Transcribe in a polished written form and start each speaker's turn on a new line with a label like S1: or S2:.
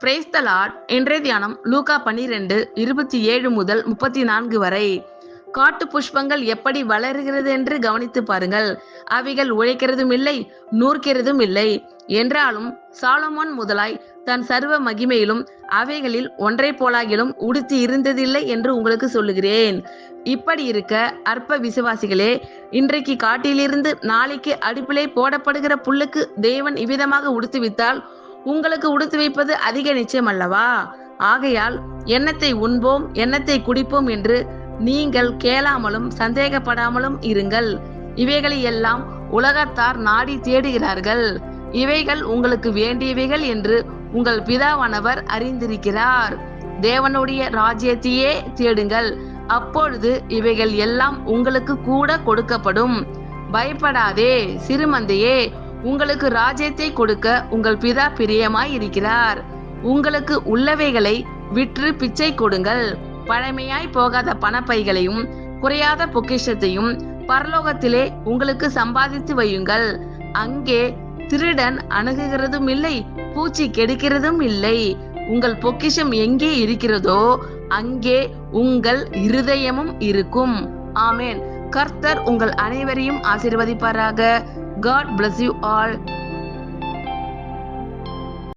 S1: Praise the Lord. இன்றைய தியானம் லூக்கா 12:27 முதல் 34 வரை. காட்டு புஷ்பங்கள் எப்படி வளருகிறது என்று கவனித்து பாருங்கள். அவைகள் உழைக்கிறதும் இல்லை, நூற்கிறதும் இல்லை. என்றாலும் சாலமோன் முதலாய் தன் சர்வ மகிமையிலும் அவைகளில் ஒன்றை போலாகிலும் உடுத்தி இருந்ததில்லை என்று உங்களுக்கு சொல்லுகிறேன். இப்படி இருக்க அற்ப விசுவாசிகளே, இன்றைக்கு காட்டிலிருந்து நாளைக்கு அடுப்பிலே போடப்படுகிற புல்லுக்கு தேவன் இவ்விதமாக உடுத்துவித்தால் உங்களுக்கு உடுத்து வைப்பது அதிக நிச்சயம் அல்லவா? ஆகையால் எண்ணத்தை உண்போம், எண்ணத்தை குடிப்போம் என்று நீங்கள் கேளாமலும் சந்தேகப்படாமலும் இருங்கள். இவைகளை எல்லாம் உலகத்தார் நாடி தேடுகிறார்கள். இவைகள் உங்களுக்கு வேண்டியவைகள் என்று உங்கள் பிதாவானவர் அறிந்திருக்கிறார். தேவனுடைய ராஜ்யத்தையே தேடுங்கள், அப்பொழுது இவைகள் எல்லாம் உங்களுக்கு கூட கொடுக்கப்படும். பயப்படாதே சிறுமந்தையே, உங்களுக்கு ராஜ்யத்தை கொடுக்க உங்கள் பிதா பிரியமாய் இருக்கிறார். உங்களுக்கு உள்ளவைகளை விற்று பிச்சை கொடுங்கள். பழமையாய் போகாத பணப்பைகளையும் குறையாத பொக்கிஷத்தையும் பரலோகத்திலே உங்களுக்கு சம்பாதித்து வையுங்கள். அங்கே திருடன் அணுகுகிறதும் இல்லை, பூச்சி கெடுக்கிறதும் இல்லை. உங்கள் பொக்கிஷம் எங்கே இருக்கிறதோ அங்கே உங்கள் இருதயமும் இருக்கும். ஆமென். கர்த்தர் உங்கள் அனைவரையும் ஆசீர்வதிப்பாராக. God bless you all.